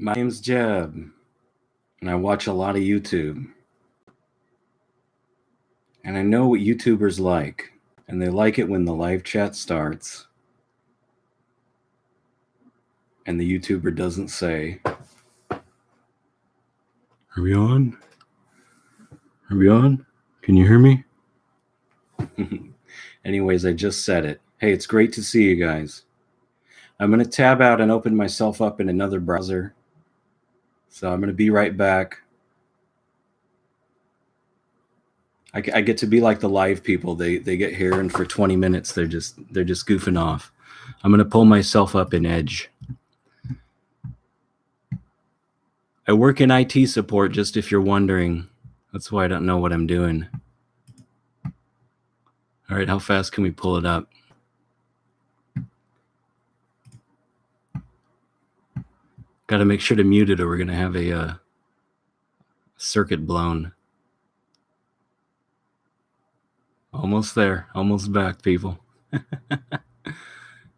My name's Jeb, and I watch a lot of YouTube. And I know what YouTubers like, and they like it when the live chat starts and the YouTuber doesn't say, "Are we on? Are we on? Can you hear me?" Anyways, I just said it. Hey, it's great to see you guys. I'm going to tab out and open myself up in another browser. So I'm going to be right back. I get to be like the live people. They get here and for 20 minutes they're just goofing off. I'm going to pull myself up in Edge. I work in IT support, just if you're wondering. That's why I don't know what I'm doing. All right, how fast can we pull it up? Got to make sure to mute it or we're going to have a circuit blown. Almost there. Almost back, people.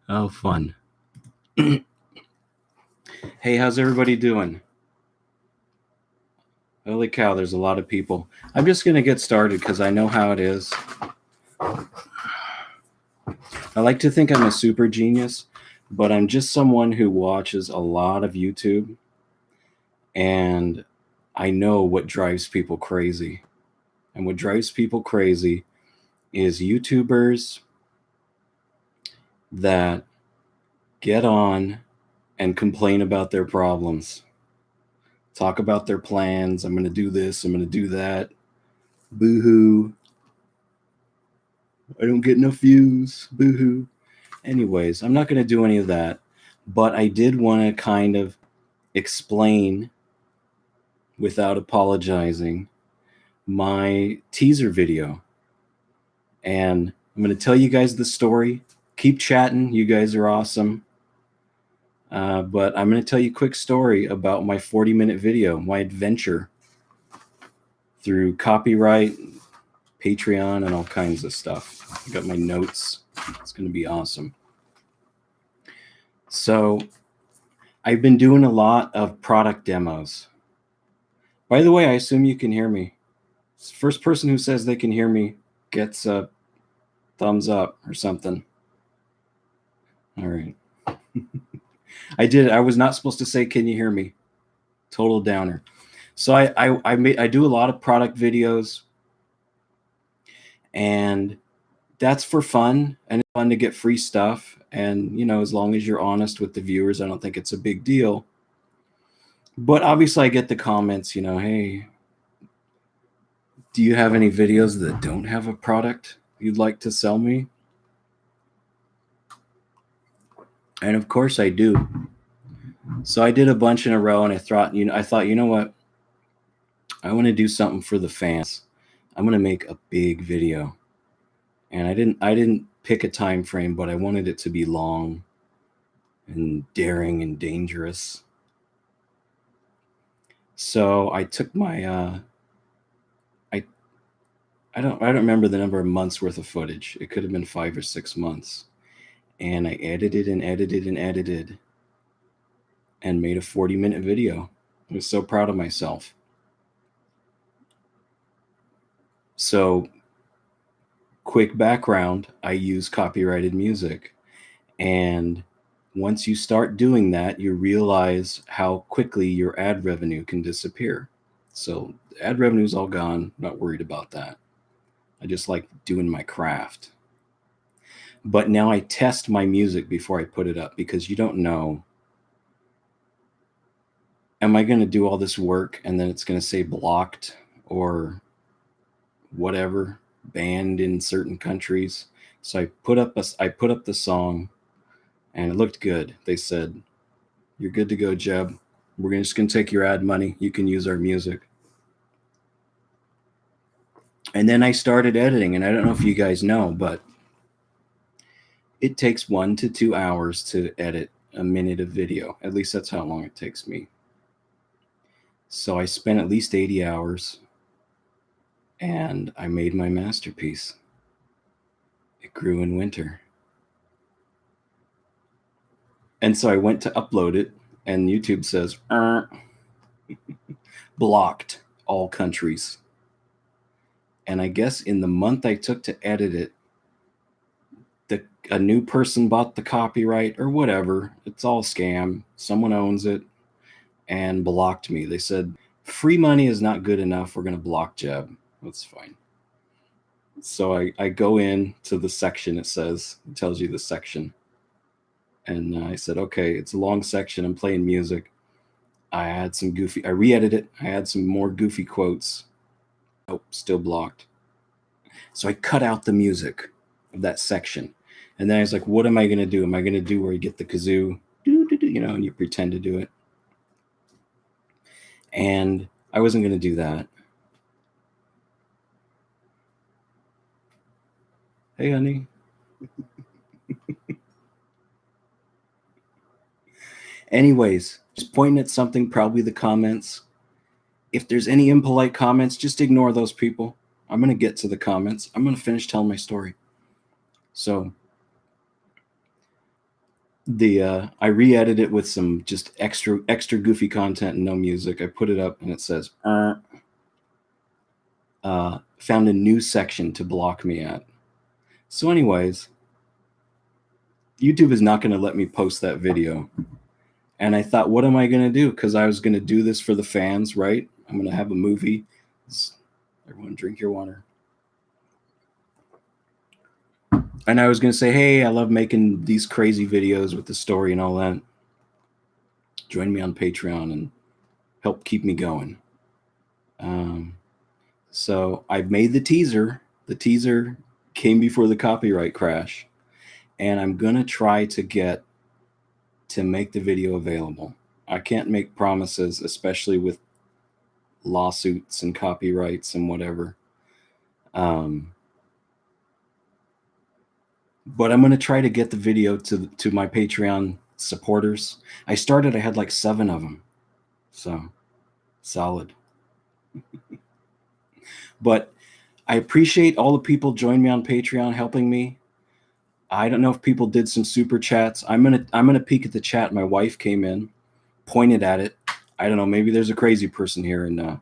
Oh, fun. Hey, how's everybody doing? Holy cow, there's a lot of people. I'm just going to get started because I know how it is. I like to think I'm a super genius, but I'm just someone who watches a lot of YouTube, and I know what drives people crazy. And what drives people crazy is YouTubers that get on and complain about their problems. Talk about their plans. I'm going to do this. I'm going to do that. Boo-hoo. I don't get enough views. Boo-hoo. Anyways, I'm not going to do any of that. But I did want to kind of explain, without apologizing, my teaser video. And I'm going to tell you guys the story. Keep chatting. You guys are awesome. But I'm going to tell you a quick story about my 40-minute video, my adventure through copyright, Patreon, and all kinds of stuff. I got my notes. It's going to be awesome. So I've been doing a lot of product demos. By the way, I assume you can hear me. First person who says they can hear me gets a thumbs up or something. All right. I was not supposed to say, "Can you hear me?" Total downer. So I do a lot of product videos, and that's for fun, and it's fun to get free stuff. And, you know, as long as you're honest with the viewers, I don't think it's a big deal. But obviously I get the comments, you know, "Hey, do you have any videos that don't have a product you'd like to sell me?" And of course I do. So I did a bunch in a row, and I thought, you know what? I want to do something for the fans. I'm going to make a big video. And I didn't pick a time frame, but I wanted it to be long and daring and dangerous. So I took my I don't remember the number of months worth of footage. It could have been 5 or 6 months. And I edited and edited and edited and made a 40-minute video. I was so proud of myself. So, quick background, I use copyrighted music. And once you start doing that, you realize how quickly your ad revenue can disappear. So ad revenue is all gone. Not worried about that. I just like doing my craft. But now I test my music before I put it up, because you don't know, am I going to do all this work and then it's going to say blocked or whatever, banned in certain countries? So I put up the song, and it looked good. They said, "You're good to go, Jeb. We're just going to take your ad money. You can use our music." And then I started editing, and I don't know if you guys know, but it takes 1 to 2 hours to edit a minute of video. At least that's how long it takes me. So I spent at least 80 hours, and I made my masterpiece. It grew in winter. And so I went to upload it, And YouTube says, blocked all countries. And I guess in the month I took to edit it, a new person bought the copyright or whatever. It's all scam. Someone owns it and blocked me. They said, free money is not good enough. We're going to block Jeb. That's fine. So I go in to the section. It tells you the section. And I said, okay, it's a long section. I'm playing music. I re-edited it. I had some more goofy quotes. Oh, still blocked. So I cut out the music of that section. And then I was like, what am I going to do? Am I going to do where you get the kazoo, and you pretend to do it? And I wasn't going to do that. Hey, honey. Anyways, just pointing at something, probably the comments. If there's any impolite comments, just ignore those people. I'm going to get to the comments. I'm going to finish telling my story. So I re-edited it with some just extra goofy content and no music. I put it up and it says, found a new section to block me at. So anyways, YouTube is not going to let me post that video. And I thought, what am I going to do? Because I was going to do this for the fans, right? I'm going to have a movie. Everyone drink your water. And I was going to say, hey, I love making these crazy videos with the story and all that. Join me on Patreon and help keep me going. So I've made the teaser. The teaser came before the copyright crash. And I'm going to try to make the video available. I can't make promises, especially with lawsuits and copyrights and whatever. But I'm going to try to get the video to my Patreon supporters. I had like 7 of them. So solid. But I appreciate all the people joining me on Patreon, helping me. I don't know if people did some super chats. I'm gonna peek at the chat. My wife came in, pointed at it. I don't know. Maybe there's a crazy person here, and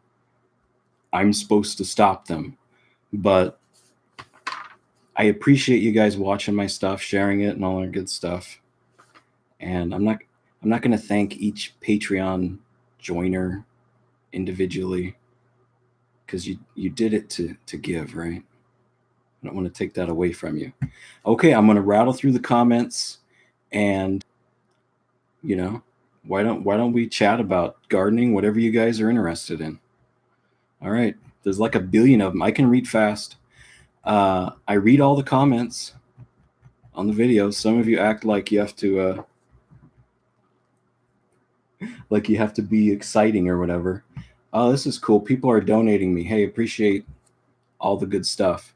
I'm supposed to stop them. But I appreciate you guys watching my stuff, sharing it, and all that good stuff. And I'm not gonna thank each Patreon joiner individually, because you did it to give, right? I don't want to take that away from you. Okay, I'm going to rattle through the comments, and why don't we chat about gardening, whatever you guys are interested in. All right, there's like a billion of them. I can read fast. I read all the comments on the videos. Some of you act like you have to be exciting or whatever. Oh, this is cool. People are donating me. Hey, appreciate all the good stuff.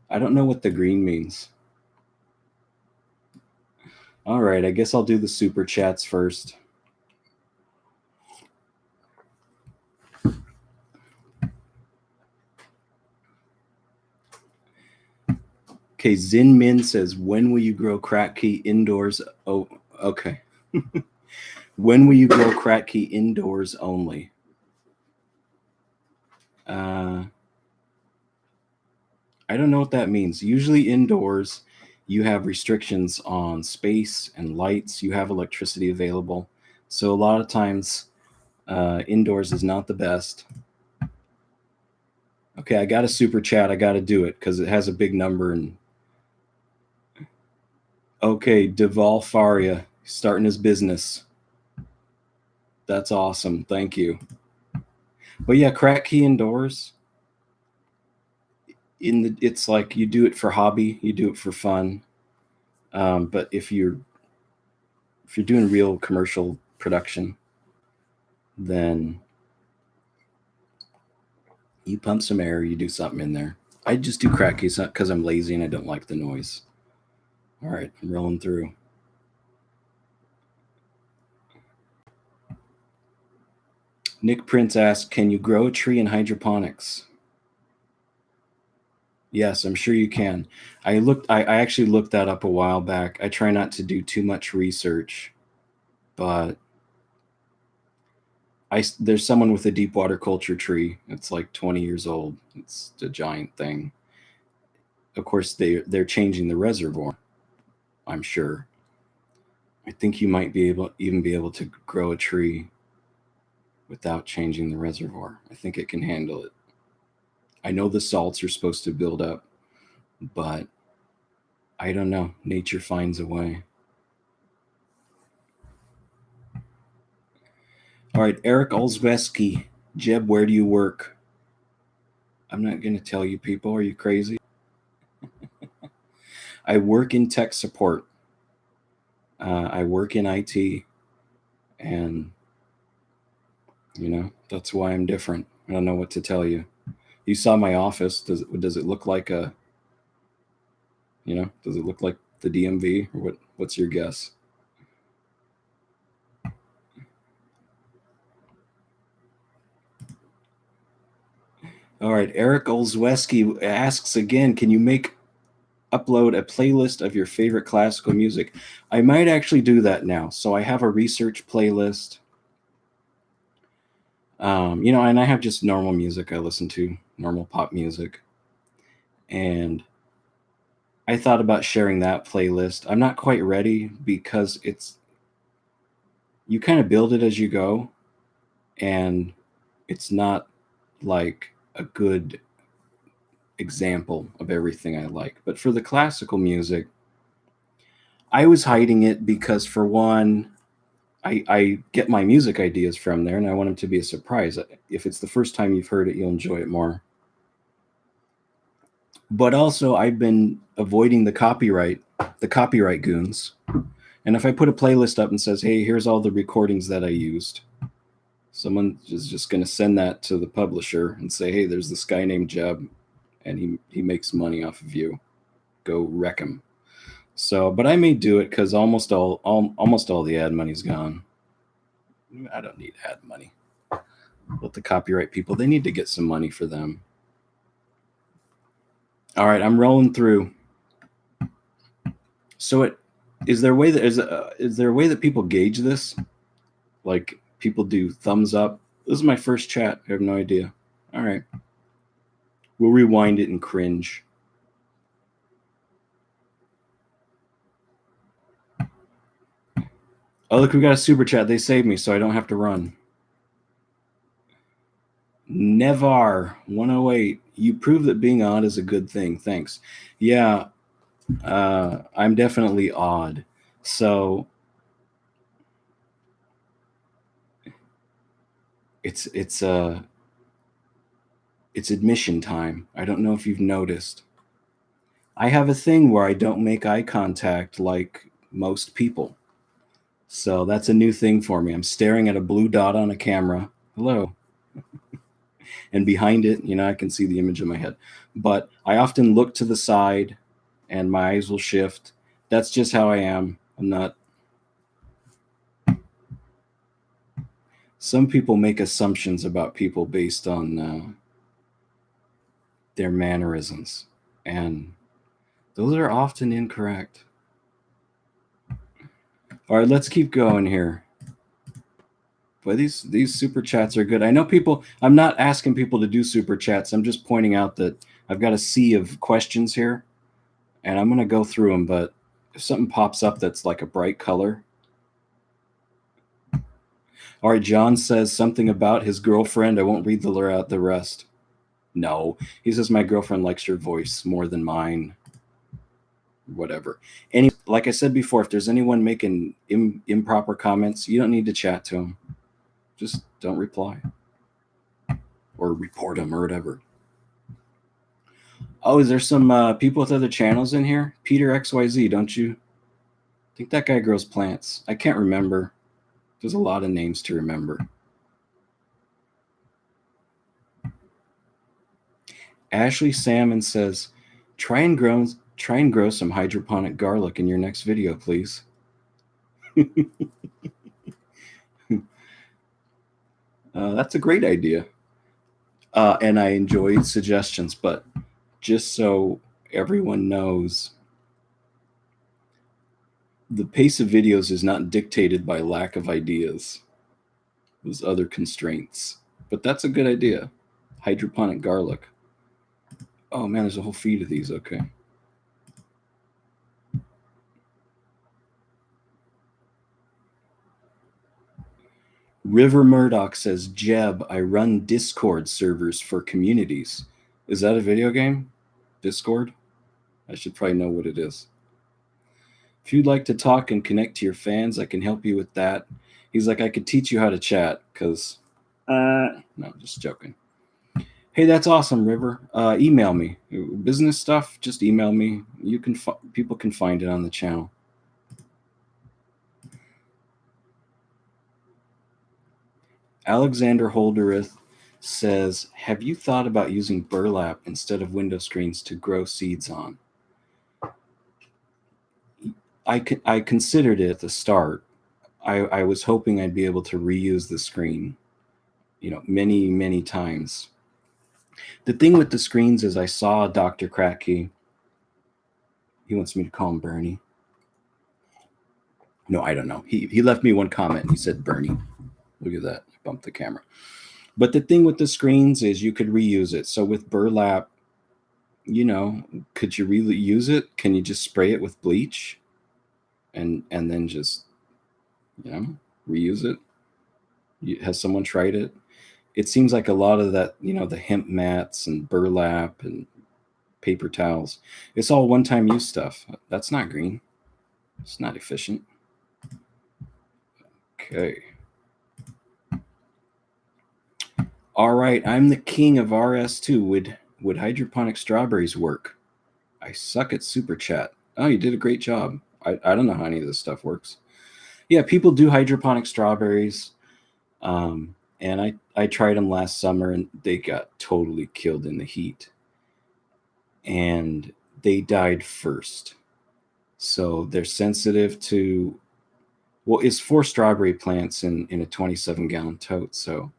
I don't know what the green means. All right, I guess I'll do the super chats first. Okay, Zin Min says, when will you grow Kratky indoors? Oh, okay. When will you grow Kratky indoors only? I don't know what that means. Usually indoors, you have restrictions on space and lights. You have electricity available. So a lot of times, indoors is not the best. Okay, I got a super chat. I got to do it because it has a big number. And okay, Deval Faria starting his business. That's awesome. Thank you. But yeah, Kratky indoors. It's like you do it for hobby, you do it for fun. But if you're doing real commercial production, then you pump some air, you do something in there. I just do Kratky because I'm lazy and I don't like the noise. All right, I'm rolling through. Nick Prince asked, can you grow a tree in hydroponics? Yes, I'm sure you can. I actually looked that up a while back. I try not to do too much research, but There's someone with a deep water culture tree. It's like 20 years old. It's a giant thing. Of course, they're changing the reservoir, I'm sure. I think you might be able to grow a tree without changing the reservoir. I think it can handle it. I know the salts are supposed to build up, but I don't know. Nature finds a way. All right, Eric Olszewski. Jeb, where do you work? I'm not going to tell you, people. Are you crazy? I work in tech support. I work in IT, and that's why I'm different. I don't know what to tell you. You saw my office. Does it look like does it look like the DMV, or what's your guess? All right, Eric Olszewski asks again, can you upload a playlist of your favorite classical music? I might actually do that now. So I have a research playlist. And I have just normal music I listen to, normal pop music. And I thought about sharing that playlist. I'm not quite ready because you kind of build it as you go, and it's not like a good example of everything I like. But for the classical music, I was hiding it because, for one, I get my music ideas from there, and I want them to be a surprise. If it's the first time you've heard it, you'll enjoy it more. But also, I've been avoiding the copyright goons. And if I put a playlist up and says, hey, here's all the recordings that I used, someone is just going to send that to the publisher and say, hey, there's this guy named Jeb, and he makes money off of you. Go wreck him. So, but I may do it because almost all the ad money's gone. I don't need ad money. But the copyright people, they need to get some money for them. All right, I'm rolling through. So is there a way that people gauge this? Like, people do thumbs up? This is my first chat. I have no idea. All right. We'll rewind it and cringe. Oh, look, we got a super chat. They saved me, so I don't have to run. Nevar 108. You prove that being odd is a good thing. Thanks. Yeah, I'm definitely odd. So it's admission time. I don't know if you've noticed. I have a thing where I don't make eye contact like most people. So that's a new thing for me. I'm staring at a blue dot on a camera. Hello. And behind it, I can see the image in my head. But I often look to the side and my eyes will shift. That's just how I am. I'm not. Some people make assumptions about people based on their mannerisms, and those are often incorrect. All right, let's keep going here. But these super chats are good. I know people. I'm not asking people to do super chats. I'm just pointing out that I've got a sea of questions here, and I'm going to go through them. But if something pops up that's like a bright color. All right, John says something about his girlfriend. I won't read the rest. No, he says my girlfriend likes your voice more than mine. Whatever. Like I said before, if there's anyone making improper comments, you don't need to chat to them. Just don't reply or report them or whatever. Oh, is there some people with other channels in here? Peter XYZ, don't you? I think that guy grows plants. I can't remember. There's a lot of names to remember. Ashley Salmon says, try and grow some hydroponic garlic in your next video, please. That's a great idea. And I enjoyed suggestions, but just so everyone knows, the pace of videos is not dictated by lack of ideas. those other constraints. But that's a good idea. Hydroponic garlic. Oh man, there's a whole feed of these. Okay. River Murdoch says, Jeb, I run Discord servers for communities. Is that a video game? Discord? I should probably know what it is. If you'd like to talk and connect to your fans, I can help you with that. He's like, I could teach you how to chat, because, no, just joking. Hey, that's awesome, River. Email me. Business stuff, just email me. You can people can find it on the channel. Alexander Holderith says, have you thought about using burlap instead of window screens to grow seeds on? I considered it at the start. I was hoping I'd be able to reuse the screen, many, many times. The thing with the screens is I saw Dr. Kratky. He wants me to call him Bernie. No, I don't know. He left me one comment. He said Bernie. Look at that. I bumped the camera. But the thing with the screens is you could reuse it. So with burlap, could you really use it? Can you just spray it with bleach and then just, reuse it? Has someone tried it? It seems like a lot of that, the hemp mats and burlap and paper towels, it's all one-time use stuff. That's not green. It's not efficient. Okay. All right, I'm the king of RS2. Would hydroponic strawberries work? I suck at super chat. Oh, you did a great job. I don't know how any of this stuff works. Yeah, people do hydroponic strawberries. And I tried them last summer and they got totally killed in the heat. And they died first. So they're sensitive to, well, it's 4 strawberry plants in a 27-gallon tote. So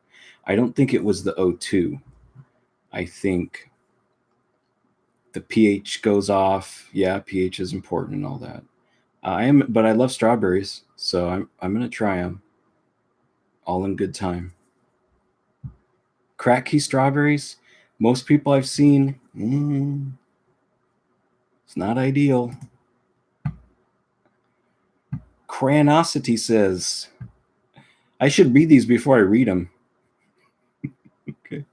I don't think it was the O2. I think the pH goes off. Yeah, pH is important and all that. But I love strawberries, so I'm gonna try them. All in good time. Crack key strawberries. Most people I've seen, it's not ideal. Cranosity says, I should read these before I read them. Okay.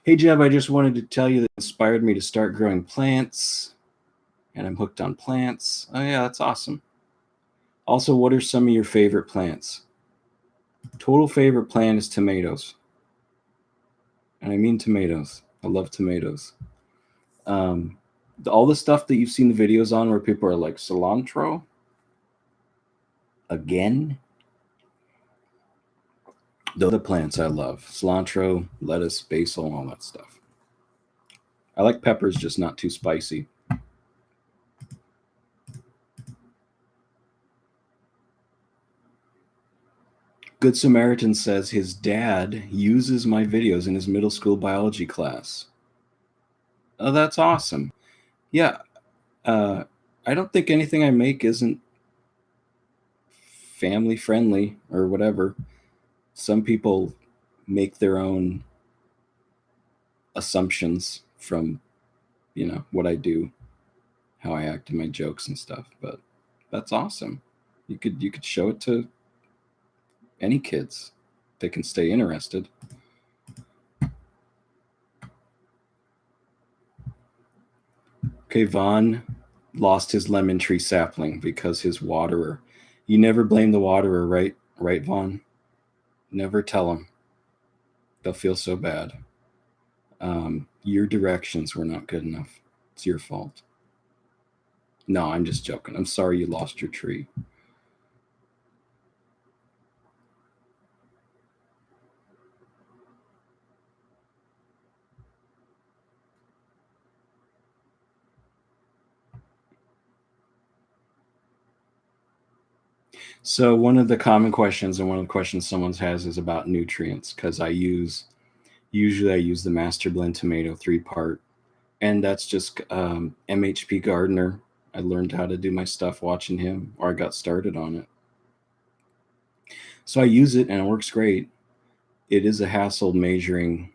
Hey, Jeb, I just wanted to tell you that inspired me to start growing plants, and I'm hooked on plants. Oh, yeah, that's awesome. Also, what are some of your favorite plants? Total favorite plant is tomatoes. And I mean tomatoes. I love tomatoes. All the stuff that you've seen the videos on where people are like, cilantro? Again? The other plants I love. Cilantro, lettuce, basil, all that stuff. I like peppers, just not too spicy. Good Samaritan says his dad uses my videos in his middle school biology class. Oh, that's awesome. Yeah. I don't think anything I make isn't family friendly or whatever. Some people make their own assumptions from, what I do, how I act in my jokes and stuff. But that's awesome. You could show it to any kids. They can stay interested. Okay, Vaughn lost his lemon tree sapling because his waterer. You never blame the waterer, right? Right, Vaughn? Never tell them. They'll feel so bad. Your directions were not good enough. It's your fault. No, I'm just joking. I'm sorry you lost your tree. So one of the common questions and one of the questions someone has is about nutrients, because usually I use the Master Blend Tomato 3-part, and that's just MHP Gardner. I learned how to do my stuff watching him, or I got started on it. So I use it and it works great. it is a hassle measuring.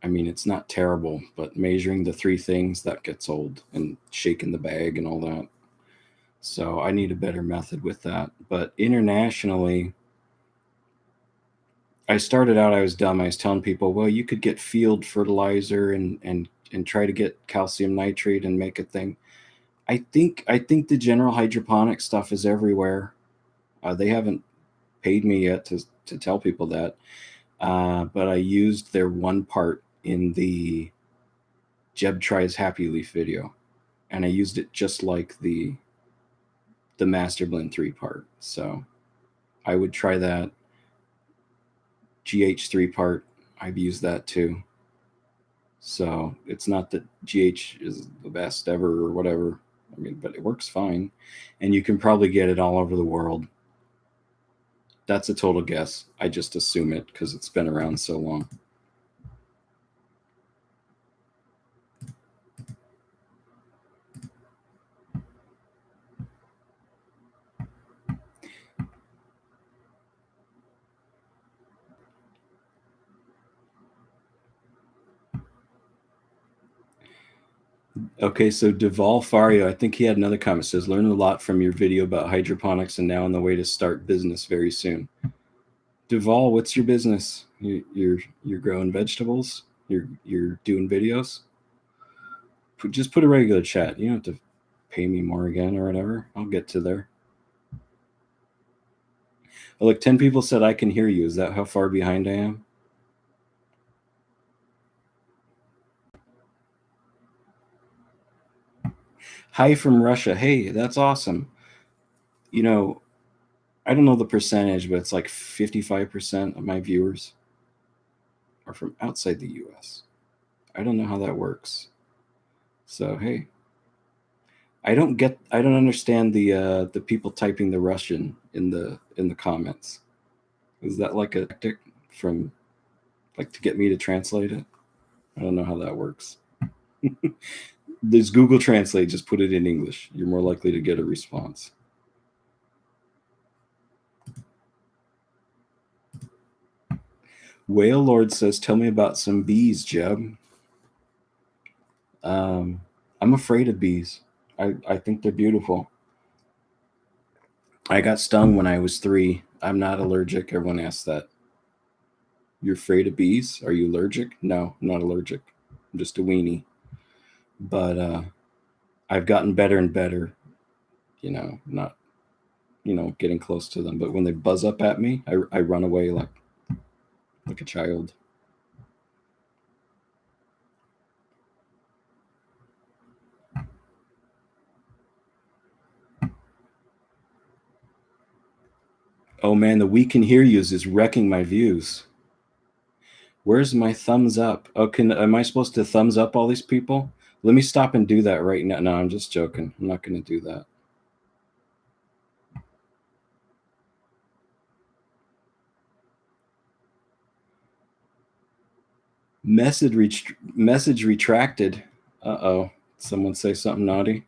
I mean, it's not terrible, but measuring the three things, that gets old, and shaking the bag and all that. So I need a better method with that. But internationally, I started out, I was dumb. I was telling people, well, you could get field fertilizer and try to get calcium nitrate and make a thing. I think the general hydroponic stuff is everywhere. They haven't paid me yet to tell people that. But I used their one part in the Jeb Tries Happy Leaf video, and I used it just like the Master Blend 3 part. So I would try that. GH3 part, I've used that too. So it's not that GH is the best ever or whatever. I mean, but it works fine. And you can probably get it all over the world. That's a total guess. I just assume it because it's been around so long. Okay, so Deval Fario, I think he had another comment. Says, learn a lot from your video about hydroponics and now on the way to start business very soon. Deval, what's your business? You're growing vegetables? You're doing videos? Just put a regular chat. You don't have to pay me more again or whatever. I'll get to there. Oh, look, 10 people said I can hear you. Is that how far behind I am? Hi from Russia. Hey, that's awesome. You know, I don't know the percentage, but it's like 55% of my viewers are from outside the US. I don't know how that works. So, hey, I don't understand the people typing the Russian in the comments. Is that like a tactic from like to get me to translate it? I don't know how that works. There's Google Translate, just put it in English. You're more likely to get a response. Whale Lord says, tell me about some bees, Jeb. I'm afraid of bees. I think they're beautiful. I got stung when I was 3. I'm not allergic. Everyone asks that. You're afraid of bees? Are you allergic? No, I'm not allergic. I'm just a weenie. But I've gotten better and better, not, getting close to them. But when they buzz up at me, I run away like a child. Oh man, the we can hear yous is wrecking my views. Where's my thumbs up? Oh, am I supposed to thumbs up all these people? Let me stop and do that right now. No, I'm just joking. I'm not going to do that. Message retracted. Uh-oh. Someone say something naughty.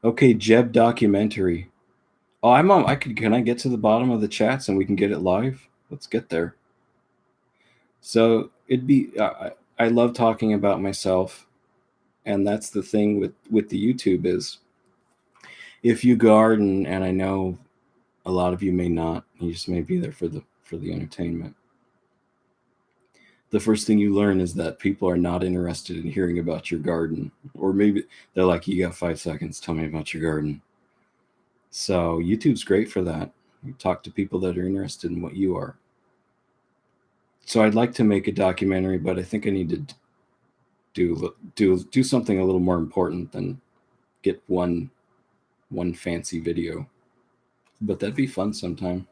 Okay, Jeb documentary. Oh, I'm on. Can I get to the bottom of the chats and we can get it live? Let's get there. So it'd be. I love talking about myself, and that's the thing with the YouTube is, if you garden, and I know a lot of you may not, you just may be there for the entertainment. The first thing you learn is that people are not interested in hearing about your garden, or maybe they're like, you got 5 seconds, tell me about your garden. So YouTube's great for that. You talk to people that are interested in what you are. So I'd like to make a documentary, but I think I need to do something a little more important than get one fancy video. But that'd be fun sometime.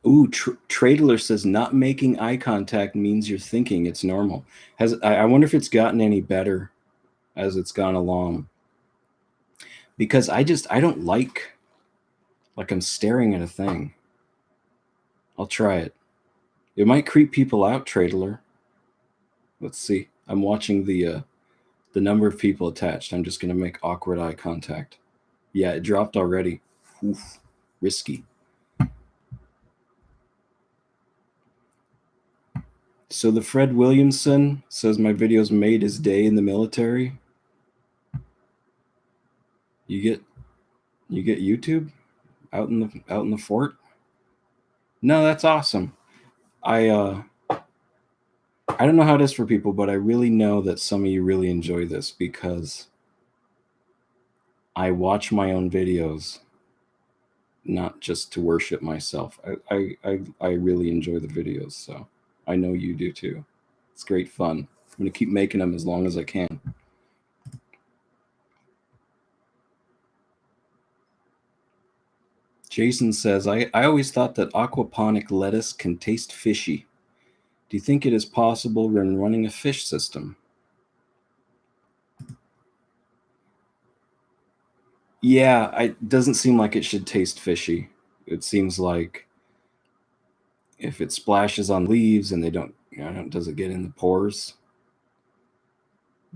Ooh, Tradler says not making eye contact means you're thinking. It's normal. I wonder if it's gotten any better as it's gone along. Because I don't like I'm staring at a thing. I'll try it. It might creep people out, Tradeler. Let's see. I'm watching the number of people attached. I'm just going to make awkward eye contact. Yeah, it dropped already. Oof, risky. So the Fred Williamson says my videos made his day in the military. You get YouTube out in the fort? No, that's awesome. I don't know how it is for people, but I really know that some of you really enjoy this because I watch my own videos not just to worship myself. I really enjoy the videos, so I know you do too. It's great fun. I'm going to keep making them as long as I can. Jason says, I always thought that aquaponic lettuce can taste fishy. Do you think it is possible when running a fish system? Yeah, it doesn't seem like it should taste fishy. It seems like if it splashes on leaves and they don't, does it get in the pores?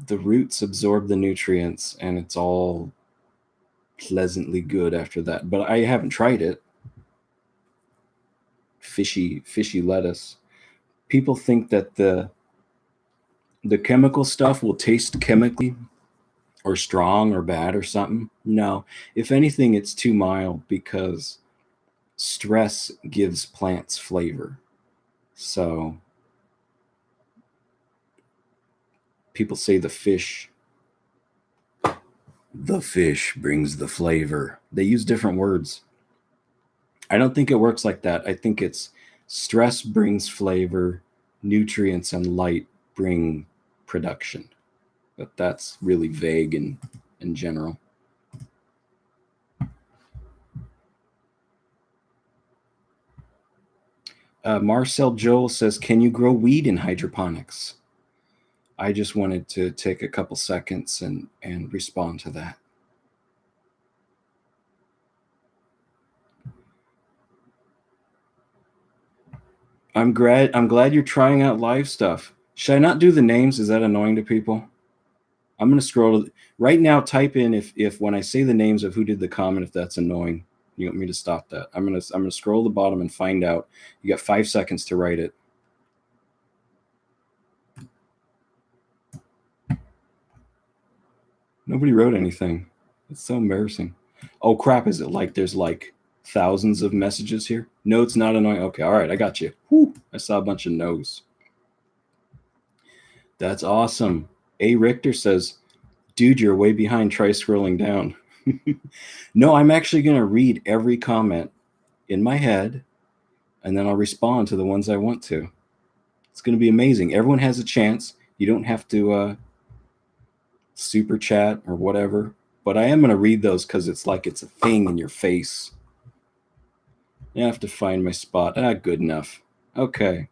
The roots absorb the nutrients and it's all pleasantly good after that. But I haven't tried it. Fishy lettuce. People think that the chemical stuff will taste chemically or strong or bad or something. No, if anything, it's too mild because stress gives plants flavor. So people say the fish brings the flavor. They use different words. I don't think it works like that. I think it's stress brings flavor, nutrients and light bring production. But that's really vague in general. Marcel Joel says, can you grow weed in hydroponics? I just wanted to take a couple seconds and respond to that. I'm glad you're trying out live stuff. Should I not do the names? Is that annoying to people? I'm going to scroll right now. Type in if when I say the names of who did the comment, if that's annoying. You want me to stop that? I'm going to scroll the bottom and find out. You got 5 seconds to write it. Nobody wrote anything. It's so embarrassing. Oh crap, is it like there's like thousands of messages here? No, it's not annoying. Okay, all right, I got you. Whew, I saw a bunch of no's. That's awesome. A. Richter says, dude, you're way behind. Try scrolling down. No, I'm actually going to read every comment in my head, and then I'll respond to the ones I want to. It's going to be amazing. Everyone has a chance. You don't have to super chat or whatever, but I am going to read those because it's like it's a thing in your face. I have to find my spot. Good enough. Okay.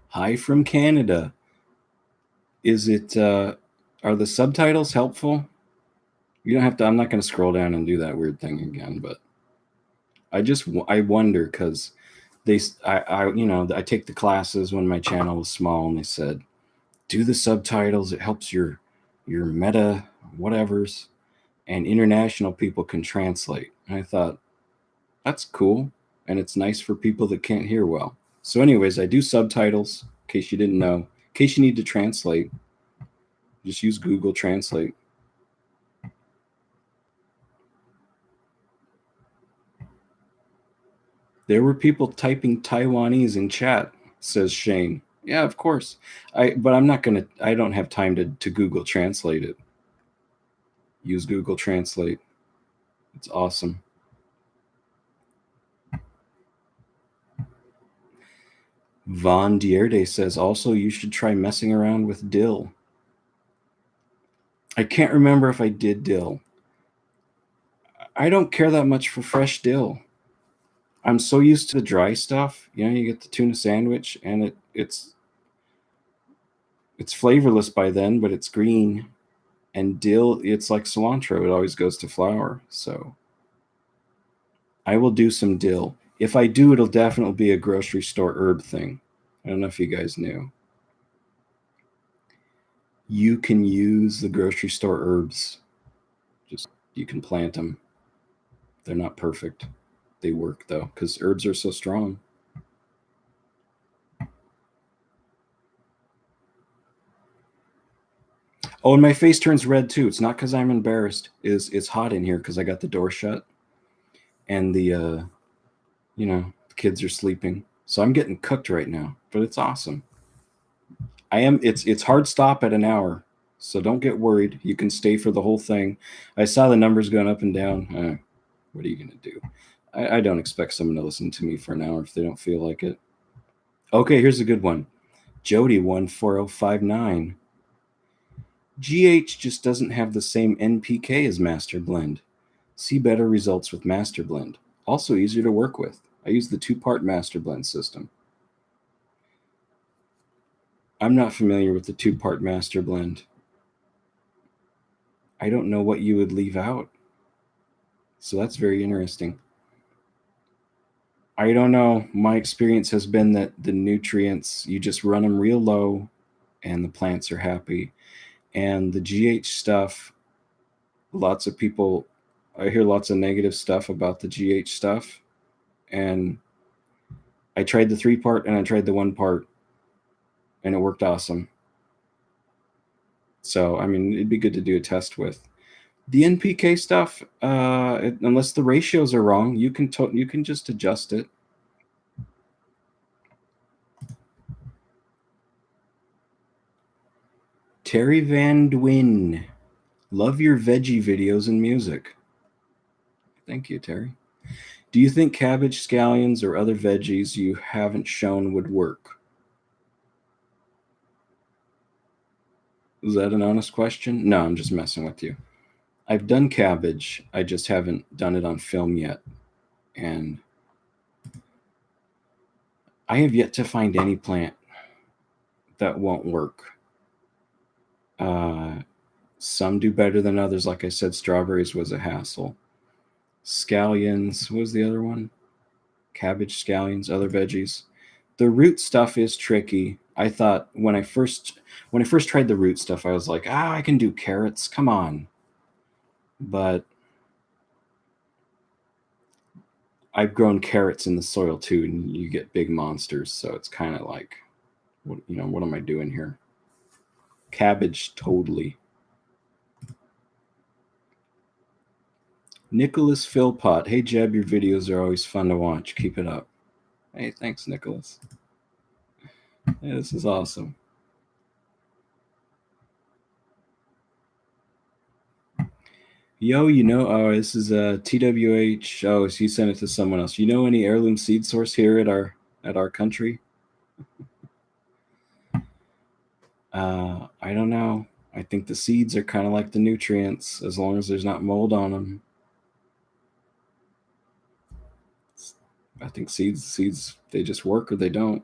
Hi from Canada. Is it, are the subtitles helpful? You don't have to, I'm not going to scroll down and do that weird thing again, but I wonder because I take the classes when my channel was small and they said, do the subtitles. It helps your meta whatevers and international people can translate. And I thought, that's cool. And it's nice for people that can't hear well. So anyways, I do subtitles in case you didn't know. In case you need to translate, just use Google Translate. There were people typing Taiwanese in chat, says Shane. Yeah, of course. But I'm not going to, I don't have time to Google Translate it. Use Google Translate. It's awesome. Von Dierde says, also, you should try messing around with dill. I can't remember if I did dill. I don't care that much for fresh dill. I'm so used to the dry stuff. You get the tuna sandwich and it's flavorless by then, but it's green. And dill, it's like cilantro. It always goes to flour. So I will do some dill. If I do, it'll definitely be a grocery store herb thing. I don't know if you guys knew. You can use the grocery store herbs. Just you can plant them. They're not perfect. They work though, because herbs are so strong. Oh, and my face turns red too. It's not because I'm embarrassed. It's hot in here because I got the door shut, and the kids are sleeping. So I'm getting cooked right now, but it's awesome. I am. It's hard stop at an hour, so don't get worried. You can stay for the whole thing. I saw the numbers going up and down. What are you gonna do? I don't expect someone to listen to me for an hour if they don't feel like it. Okay, here's a good one. Jody 14059. GH just doesn't have the same NPK as Master Blend. See better results with Master Blend. Also easier to work with. I use the 2-part Master Blend system. I'm not familiar with the 2-part Master Blend. I don't know what you would leave out. So that's very interesting. I don't know. My experience has been that the nutrients, you just run them real low and the plants are happy. And the GH stuff, lots of people, I hear lots of negative stuff about the GH stuff. And I tried the 3-part and I tried the 1-part and it worked awesome. So, I mean, it'd be good to do a test with. The NPK stuff, unless the ratios are wrong, you can just adjust it. Terry Van Dwin, love your veggie videos and music. Thank you, Terry. Do you think cabbage, scallions, or other veggies you haven't shown would work? Is that an honest question? No, I'm just messing with you. I've done cabbage. I just haven't done it on film yet. And I have yet to find any plant that won't work. Some do better than others. Like I said, strawberries was a hassle. Scallions, what was the other one? Cabbage, scallions, other veggies. The root stuff is tricky. I thought when I first tried the root stuff, I was like, I can do carrots. Come on. But I've grown carrots in the soil too, and you get big monsters. So it's kind of like, what am I doing here? Cabbage, totally. Nicholas Philpott. Hey, Jeb, your videos are always fun to watch. Keep it up. Hey, thanks, Nicholas. Yeah, this is awesome. Yo, this is TWH. Oh, so you sent it to someone else. You know any heirloom seed source here at our country? I don't know. I think the seeds are kind of like the nutrients, as long as there's not mold on them. I think seeds, they just work or they don't.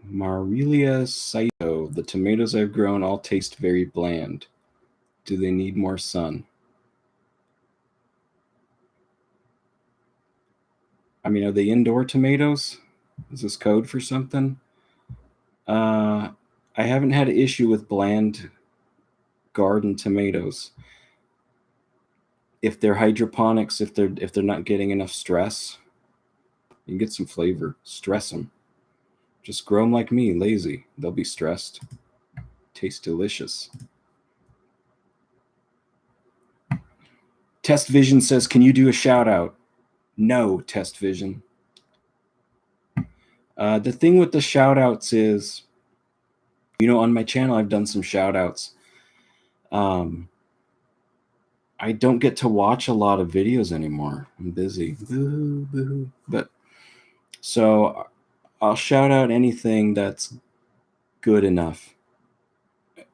Marilia Saito. The tomatoes I've grown all taste very bland. Do they need more sun? I mean, are they indoor tomatoes? Is this code for something? I haven't had an issue with bland garden tomatoes. If they're hydroponics, if they're not getting enough stress, you can get some flavor. Stress them. Just grow them like me, lazy. They'll be stressed. Taste delicious. Test Vision says, can you do a shout out? No, Test Vision. The thing with the shout outs is, on my channel, I've done some shout outs. I don't get to watch a lot of videos anymore. I'm busy. Boo, boo. But so I'll shout out anything that's good enough.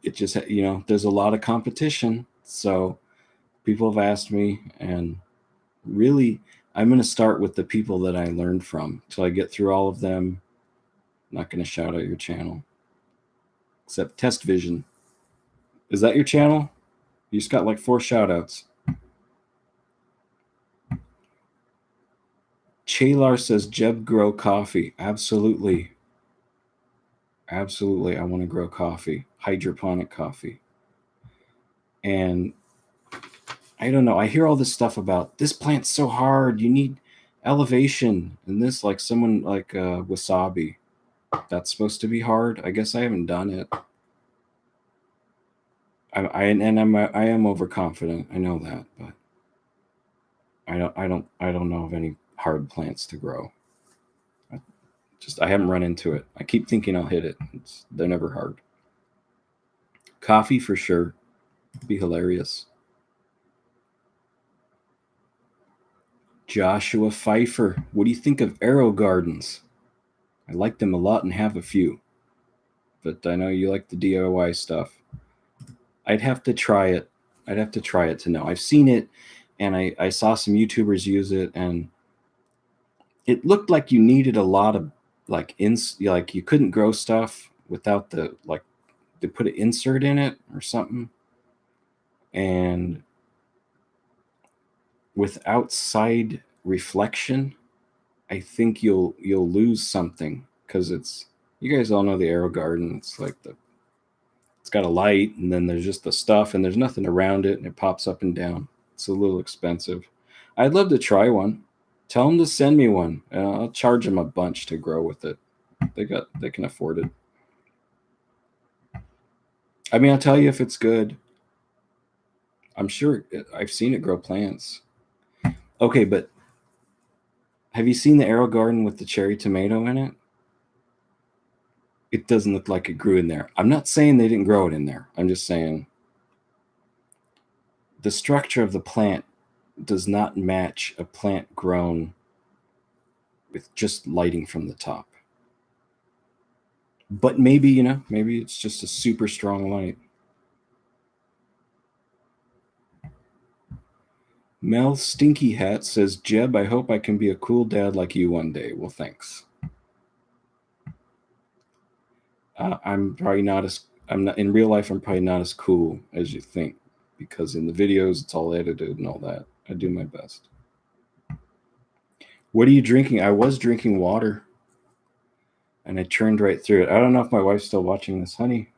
It just, there's a lot of competition. So people have asked me, and really, I'm going to start with the people that I learned from till I get through all of them. I'm not going to shout out your channel, except Test Vision. Is that your channel? You just got like 4 shout outs. Chalar says, Jeb, grow coffee. Absolutely. Absolutely. I want to grow coffee, hydroponic coffee. And I don't know. I hear all this stuff about this plant's so hard. You need elevation. And this, like someone like wasabi, that's supposed to be hard. I guess I haven't done it. I am overconfident. I know that, but I don't know of any hard plants to grow. I haven't run into it. I keep thinking I'll hit it. They're never hard. Coffee for sure. Be hilarious. Joshua Pfeiffer, what do you think of Arrow Gardens? I like them a lot and have a few, but I know you like the DIY stuff. I'd have to try it. I'd have to try it to know. I've seen it, and I saw some YouTubers use it, and it looked like you needed a lot of like you couldn't grow stuff without the like they put an insert in it or something, and with outside reflection, I think you'll lose something because it's you guys all know the Arrow Garden. It's like it's got a light and then there's just the stuff and there's nothing around it and it pops up and down. It's a little expensive. I'd love to try one. Tell them to send me one. I'll charge them a bunch to grow with it. They can afford it. I mean, I'll tell you if it's good. I'm sure I've seen it grow plants. Okay, but have you seen the Arrow Garden with the cherry tomato in it? It doesn't look like it grew in there. I'm not saying they didn't grow it in there. I'm just saying the structure of the plant does not match a plant grown with just lighting from the top. But maybe, maybe it's just a super strong light. Mel Stinky Hat says, Jeb, I hope I can be a cool dad like you one day. Well, thanks. I'm probably not as I'm not in real life. I'm probably not as cool as you think because in the videos it's all edited and all that. I do my best. What are you drinking? I was drinking water, and I churned right through it. I don't know if my wife's still watching this, honey.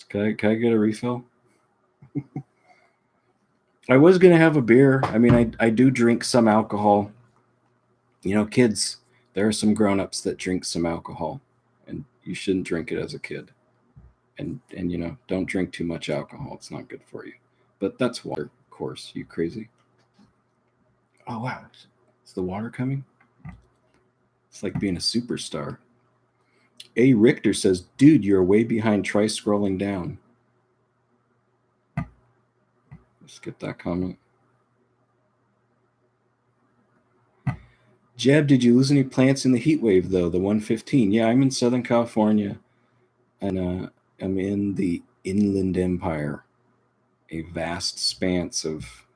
Can I get a refill? I was gonna have a beer. I mean, I do drink some alcohol. Kids. There are some grown-ups that drink some alcohol, and you shouldn't drink it as a kid. And don't drink too much alcohol. It's not good for you. But that's water, of course. You crazy? Oh wow, is the water coming? It's like being a superstar. A Richter says, "Dude, you're way behind. Try scrolling down." Let's get that comment. Jeb, did you lose any plants in the heat wave though? The 115. Yeah, I'm in Southern California, and I'm in the Inland Empire, a vast expanse of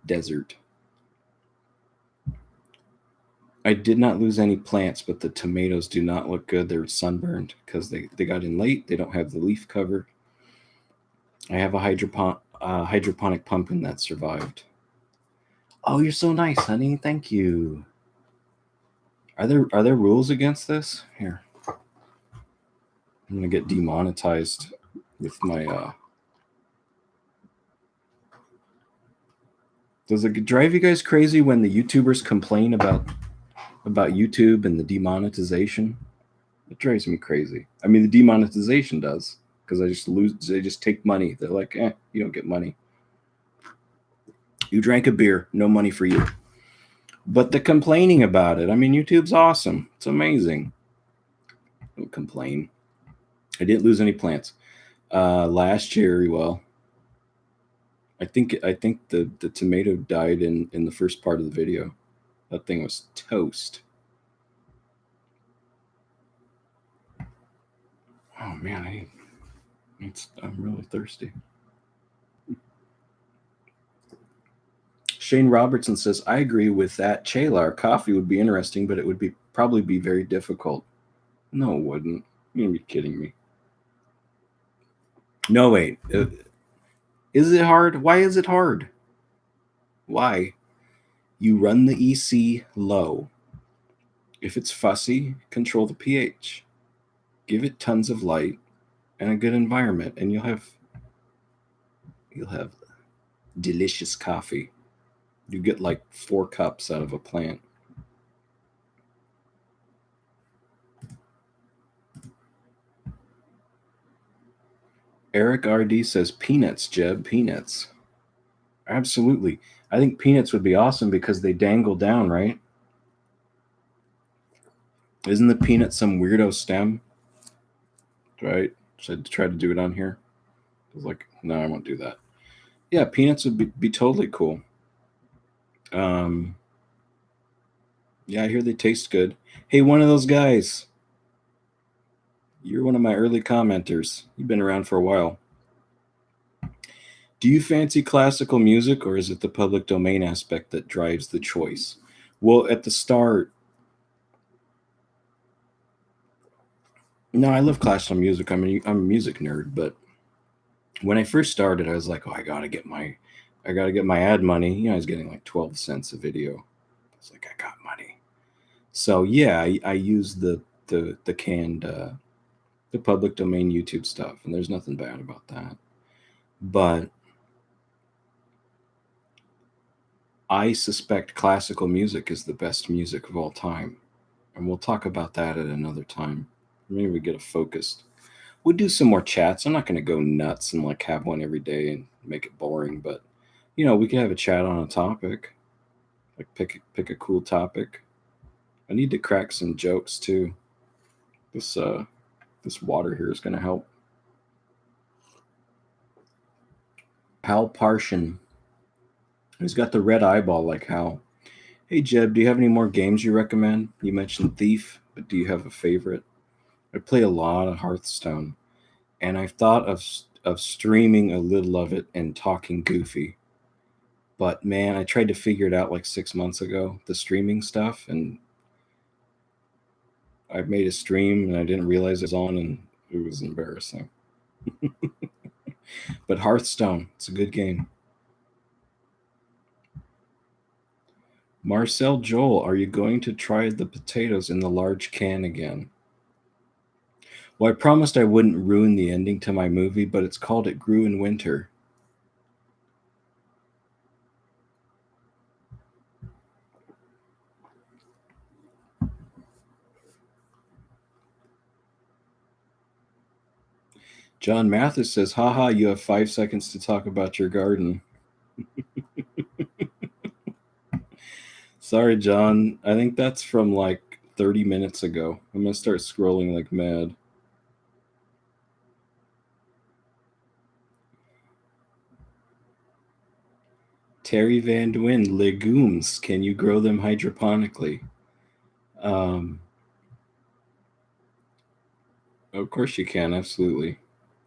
desert. I did not lose any plants, but the tomatoes do not look good. They're sunburned because they got in late. They don't have the leaf cover. I have a hydroponic pumpkin that survived. Oh, you're so nice, honey. Thank you. Are there rules against this? Here, I'm gonna get demonetized with my. Does it drive you guys crazy when the YouTubers complain about YouTube and the demonetization? It drives me crazy. I mean, the demonetization does because I just lose. They just take money. They're like, you don't get money. You drank a beer, no money for you. But the complaining about it, I mean, YouTube's awesome. It's amazing. Don't complain. I didn't lose any plants. Last year, well, I think the tomato died in the first part of the video. That thing was toast. Oh man, I'm really thirsty. Shane Robertson says, I agree with that. Chalar coffee would be interesting, but it would probably be very difficult. No, it wouldn't. You're gonna be kidding me. No, wait. Is it hard? Why is it hard? Why? You run the EC low. If it's fussy, control the pH. Give it tons of light and a good environment, and you'll have delicious coffee. You get like 4 cups out of a plant. Eric RD says peanuts, Jeb, peanuts. Absolutely. I think peanuts would be awesome because they dangle down, right? Isn't the peanut some weirdo stem? Right? Should I try to do it on here? I was like, no, I won't do that. Yeah, peanuts would be totally cool. Yeah, I hear they taste good. Hey, one of those guys. You're one of my early commenters. You've been around for a while. Do you fancy classical music, or is it the public domain aspect that drives the choice? Well, at the start, no, I love classical music. I'm a music nerd, but when I first started, I was like, oh, I gotta get my ad money. You know, I was getting like 12 cents a video. I was like, I got money. So yeah, I use the canned the public domain YouTube stuff, and there's nothing bad about that. But I suspect classical music is the best music of all time. And we'll talk about that at another time. Maybe we get a focused. We'll do some more chats. I'm not going to go nuts and like have one every day and make it boring, but you know, we could have a chat on a topic. Like pick a cool topic. I need to crack some jokes too. This water here is going to help. Hal Parshin. He's got the red eyeball like Hal. Hey Jeb, do you have any more games you recommend? You mentioned Thief, but do you have a favorite? I play a lot of Hearthstone, and I've thought of streaming a little of it and talking goofy. But man, I tried to figure it out like 6 months ago, the streaming stuff, and I made a stream and I didn't realize it was on, and it was embarrassing. But Hearthstone, it's a good game. Marcel Joel, are you going to try the potatoes in the large can again? Well, I promised I wouldn't ruin the ending to my movie, but it's called It Grew in Winter. John Mathis says, haha, you have 5 seconds to talk about your garden. Sorry, John. I think that's from like 30 minutes ago. I'm going to start scrolling like mad. Terry Van Dwin, legumes. Can you grow them hydroponically? Of course you can, absolutely.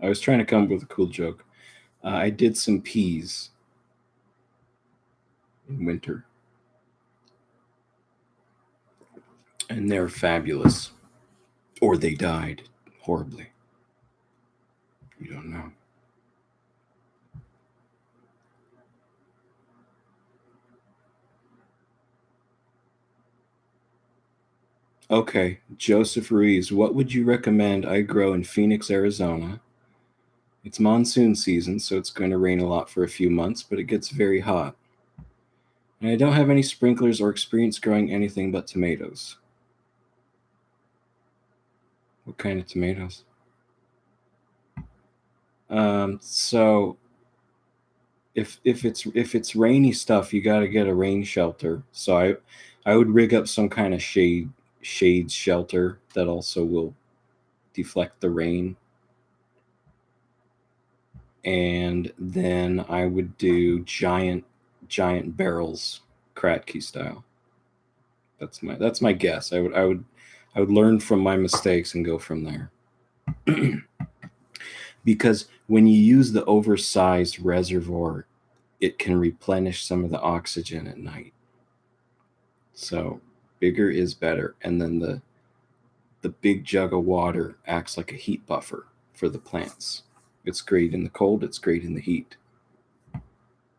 I was trying to come up with a cool joke. I did some peas in winter, and they're fabulous. Or they died horribly. You don't know. Okay, Joseph Ruiz, what would you recommend I grow in Phoenix, Arizona? It's monsoon season, so it's going to rain a lot for a few months, but it gets very hot. And I don't have any sprinklers or experience growing anything but tomatoes. What kind of tomatoes? So if it's rainy stuff, you got to get a rain shelter. So I would rig up some kind of shade shelter that also will deflect the rain. And then I would do giant barrels, Kratky style. That's my guess. I would learn from my mistakes and go from there. Because when you use the oversized reservoir, it can replenish some of the oxygen at night. So bigger is better. And then the big jug of water acts like a heat buffer for the plants. It's great in the cold, it's great in the heat.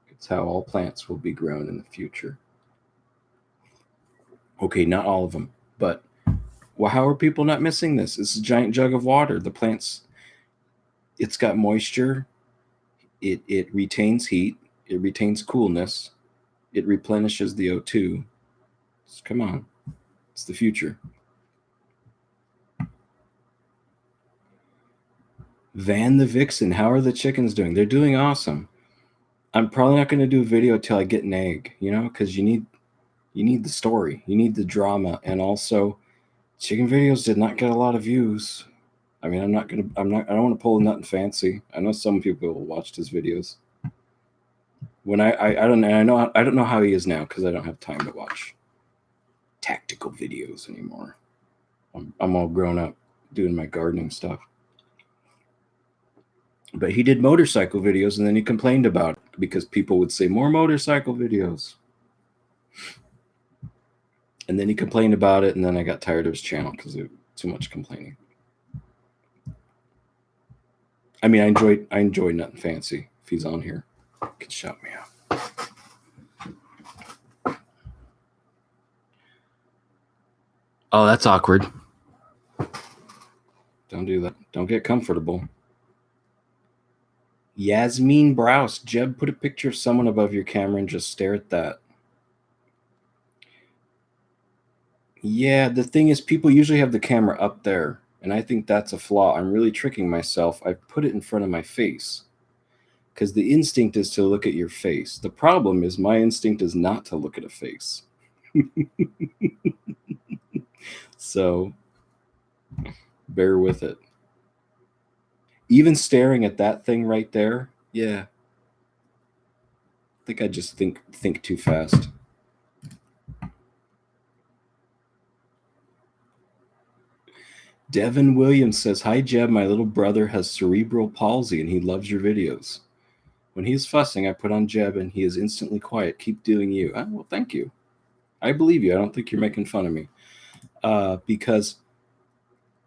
It's how all plants will be grown in the future. Okay, not all of them, but well, how are people not missing this? It's a giant jug of water. The plants, it's got moisture, it retains heat, it retains coolness, it replenishes the O2. Come on, it's the future. Van the Vixen, how are the chickens doing? They're doing awesome. I'm probably not going to do a video till I get an egg, because you need the story, you need the drama, and also chicken videos did not get a lot of views. I mean, I don't want to pull nothing fancy. I know some people watched his videos. When I don't know how he is now because I don't have time to watch tactical videos anymore. I'm all grown up doing my gardening stuff. But he did motorcycle videos, and then he complained about it because people would say more motorcycle videos. And then he complained about it, and then I got tired of his channel because it was too much complaining. I mean, I enjoy nothing fancy. If he's on here, he can shout me out. Oh, that's awkward. Don't do that. Don't get comfortable. Yasmin Browse. Jeb, put a picture of someone above your camera and just stare at that. Yeah, the thing is, people usually have the camera up there, and I think that's a flaw. I'm really tricking myself. I put it in front of my face because the instinct is to look at your face. The problem is my instinct is not to look at a face. So bear with it. Even staring at that thing right there, yeah. I think I just think too fast. Devin Williams says, "Hi Jeb, my little brother has cerebral palsy and he loves your videos. When he's fussing, I put on Jeb and he is instantly quiet. Keep doing you." Oh, well, thank you. I believe you. I don't think you're making fun of me. Because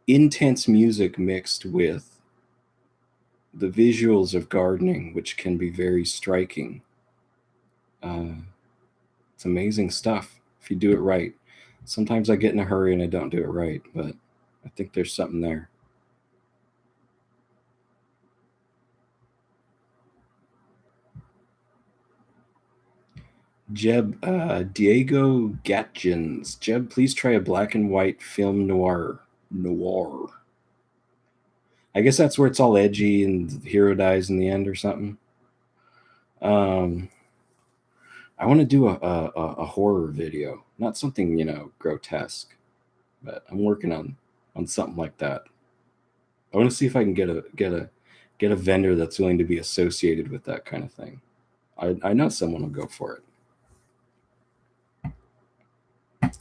intense music mixed with the visuals of gardening, which can be very striking. It's amazing stuff if you do it right. Sometimes I get in a hurry and I don't do it right, but I think there's something there. Jeb, Diego Gatjins. Jeb, please try a black and white film noir. I guess that's where it's all edgy and the hero dies in the end or something. I want to do a horror video, not something grotesque, but I'm working on something like that. I want to see if I can get a vendor that's willing to be associated with that kind of thing. I know someone will go for it.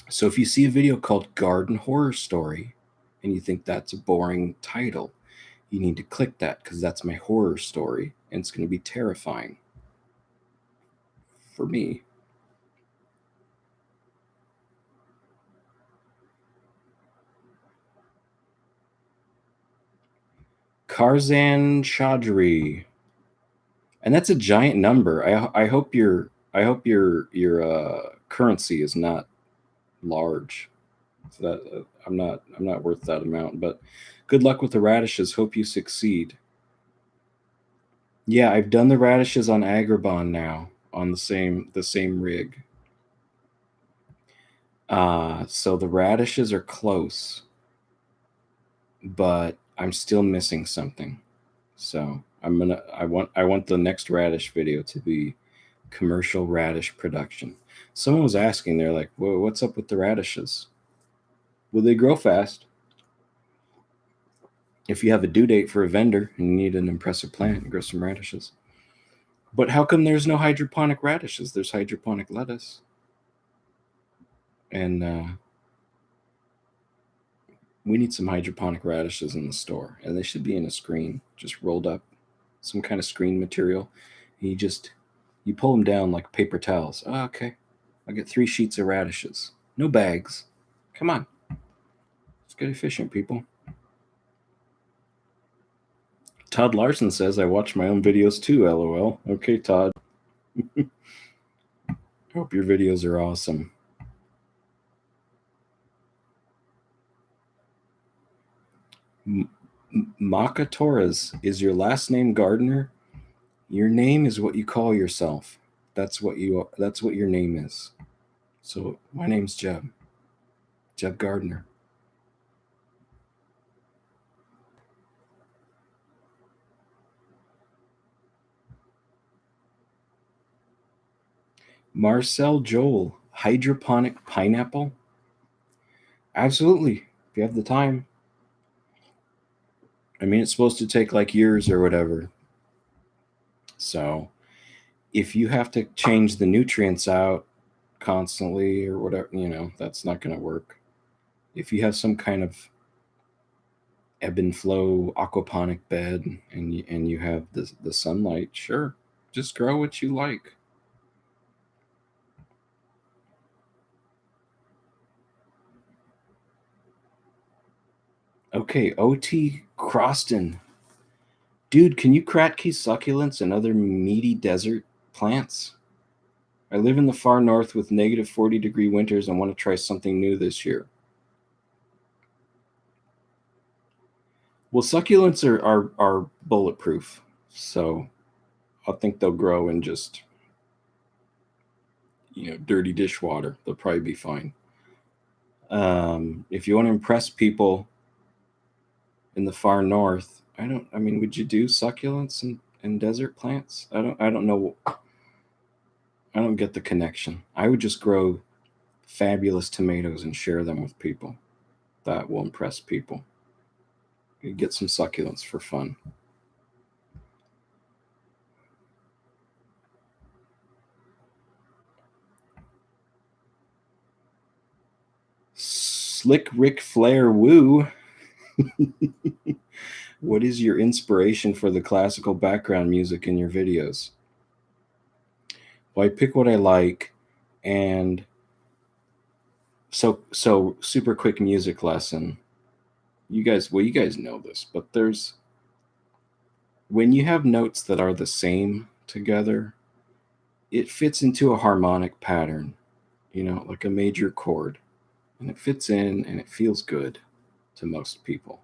So if you see a video called Garden Horror Story and you think that's a boring title, you need to click that because that's my horror story and it's going to be terrifying for me. Karzan Chaudhry. And that's a giant number. I hope your currency is not large. So that I'm not worth that amount. But good luck with the radishes. Hope you succeed. Yeah, I've done the radishes on Agribon now on the same rig. So the radishes are close, but I'm still missing something. So I want the next radish video to be commercial radish production. Someone was asking, they're like, "Well, what's up with the radishes?" Well, they grow fast. If you have a due date for a vendor and you need an impressive plant, grow some radishes. But how come there's no hydroponic radishes? There's hydroponic lettuce. And we need some hydroponic radishes in the store. And they should be in a screen, just rolled up, some kind of screen material. And you just You pull them down like paper towels. Oh, okay. I'll get 3 sheets of radishes. No bags. Come on. Let's get efficient, people. Todd Larson says, I watch my own videos too, LOL. Okay, Todd. Hope your videos are awesome. Maka Torres, is your last name Gardner? Your name is what you call yourself. That's what your name is. So my name's Jeb. Jeb Gardner. Marcel Joel, hydroponic pineapple? Absolutely. If you have the time. I mean, it's supposed to take like years or whatever. So if you have to change the nutrients out constantly or whatever, that's not going to work. If you have some kind of ebb and flow aquaponic bed and you have the sunlight, sure, just grow what you like. Okay, OT Croston. Dude, can you Kratky succulents and other meaty desert plants? I live in the far north with negative 40-degree winters and want to try something new this year. Well, succulents are bulletproof, so I think they'll grow in just dirty dishwater. They'll probably be fine. If you want to impress people in the far north, would you do succulents and desert plants? I don't know. I don't get the connection. I would just grow fabulous tomatoes and share them with people. That will impress people. You get some succulents for fun. Slick Ric Flair woo. What is your inspiration for the classical background music in your videos? Well, I pick what I like, and so super quick music lesson. You guys know this, but when you have notes that are the same together, it fits into a harmonic pattern, like a major chord, and it fits in and it feels good to most people.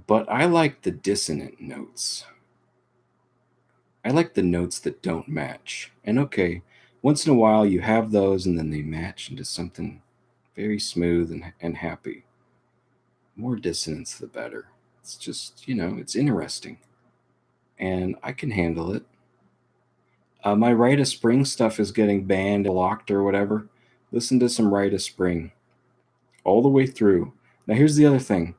But I like the dissonant notes. I like the notes that don't match. And okay, once in a while you have those and then they match into something very smooth and happy. More dissonance, the better. It's just, it's interesting. And I can handle it. My Rite of Spring stuff is getting banned, blocked, or whatever. Listen to some Rite of Spring all the way through. Now, here's the other thing,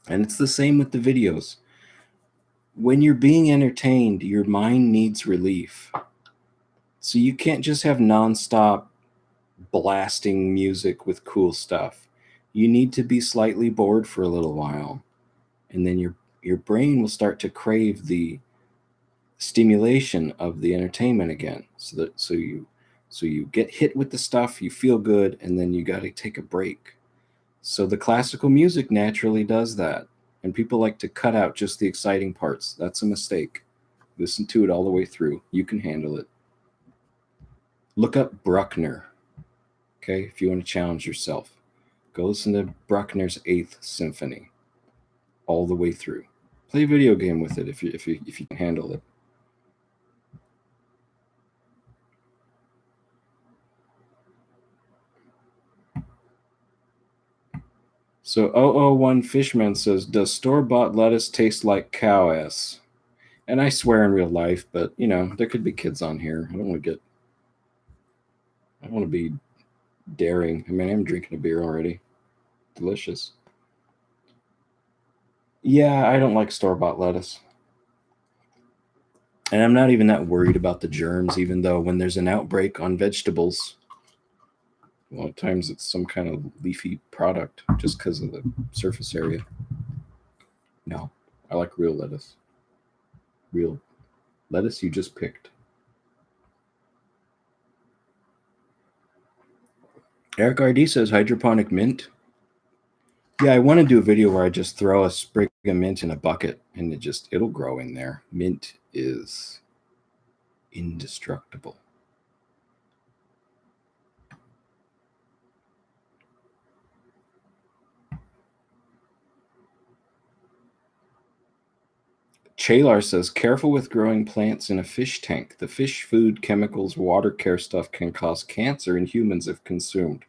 and it's the same with the videos. When you're being entertained, your mind needs relief. So you can't just have nonstop blasting music with cool stuff. You need to be slightly bored for a little while, and then your brain will start to crave the stimulation of the entertainment again. So you get hit with the stuff, you feel good, and then you got to take a break. So the classical music naturally does that, and people like to cut out just the exciting parts. That's a mistake. Listen to it all the way through. You can handle it. Look up Bruckner. Okay, if you want to challenge yourself, go listen to Bruckner's 8th Symphony all the way through. Play a video game with it if you can handle it. So 001 Fishman says, does store-bought lettuce taste like cow ass? And I swear in real life, but there could be kids on here. I don't want to be daring. I'm drinking a beer already. Delicious. Yeah, I don't like store-bought lettuce. And I'm not even that worried about the germs, even though when there's an outbreak on vegetables, a lot of times it's some kind of leafy product just because of the surface area. No, I like real lettuce. Real lettuce you just picked. Eric RD says hydroponic mint. Yeah, I want to do a video where I just throw a sprig of mint in a bucket and it'll grow in there. Mint is indestructible. Chalar says, careful with growing plants in a fish tank. The fish food, chemicals, water care stuff can cause cancer in humans if consumed.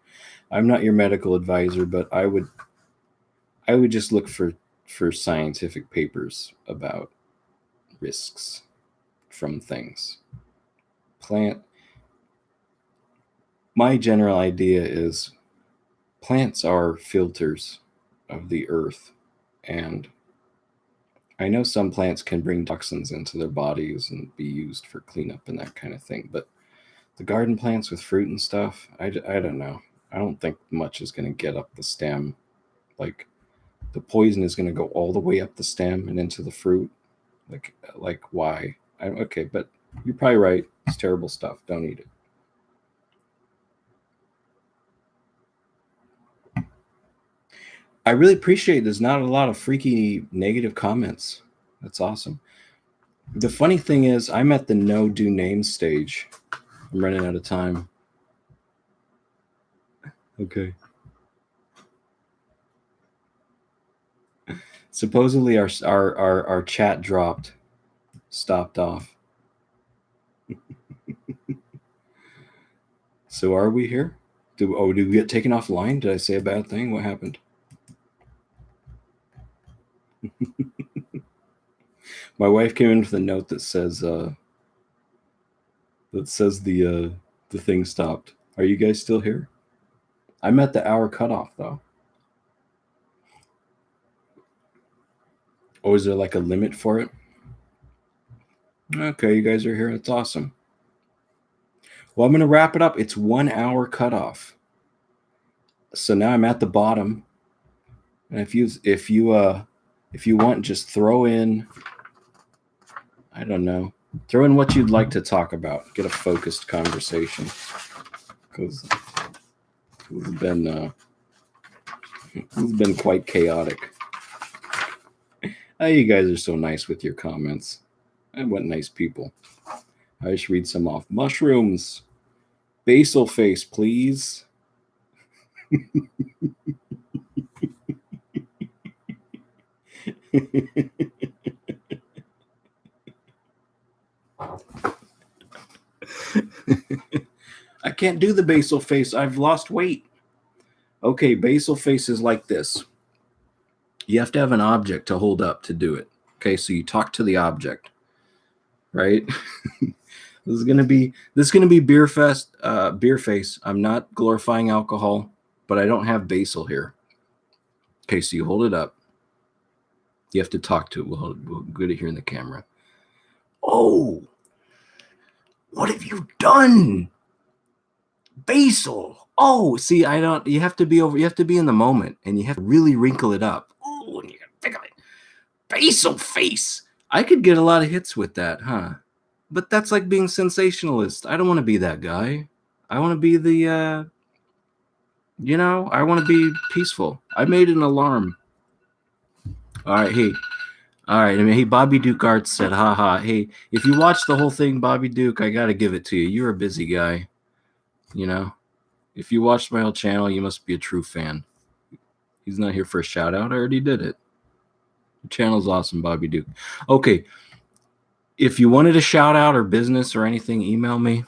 I'm not your medical advisor, but I would just look for scientific papers about risks from things. My general idea is plants are filters of the earth, and I know some plants can bring toxins into their bodies and be used for cleanup and that kind of thing, but the garden plants with fruit and stuff, I don't know. I don't think much is going to get up the stem. Like, the poison is going to go all the way up the stem and into the fruit. Like why? Okay, but you're probably right. It's terrible stuff. Don't eat it. I really appreciate there's not a lot of freaky negative comments. That's awesome. The funny thing is, I'm at the no do name stage. I'm running out of time. Okay. Supposedly our chat stopped off. So are we here? Did we get taken offline? Did I say a bad thing? What happened? My wife came in with a note that says the thing stopped. Are you guys still here? I'm at the hour cutoff though. Oh, is there like a limit for it? Okay, you guys are here. That's awesome. Well, I'm going to wrap it up. It's 1 hour cutoff. So now I'm at the bottom. And if you want, just throw in, I don't know, throw in what you'd like to talk about. Get a focused conversation. Because it's been quite chaotic. Oh, you guys are so nice with your comments. And what nice people. I just read some off. Mushrooms. Basil face, please. I can't do the basil face. I've lost weight. Okay, basil face is like this. You have to have an object to hold up to do it. Okay, so you talk to the object, right? This is gonna be beer face. I'm not glorifying alcohol, but I don't have basil here. Okay, so you hold it up. You have to talk to it. We'll get it here in the camera. Oh, what have you done? Basil. Oh, see, I don't. You have to be in the moment, and you have to really wrinkle it up. Oh, and you gotta think of it. Basil face. I could get a lot of hits with that, huh? But that's like being sensationalist. I don't want to be that guy. I want to be the, I want to be peaceful. I made an alarm. All right, hey. All right, hey, Bobby Duke Arts said, haha. Hey, if you watch the whole thing, Bobby Duke, I got to give it to you. You're a busy guy. If you watched my whole channel, you must be a true fan. He's not here for a shout out. I already did it. Your channel's awesome, Bobby Duke. Okay. If you wanted a shout out or business or anything, email me.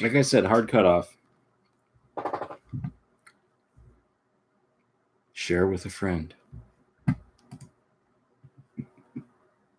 Like I said, hard cutoff. Share with a friend.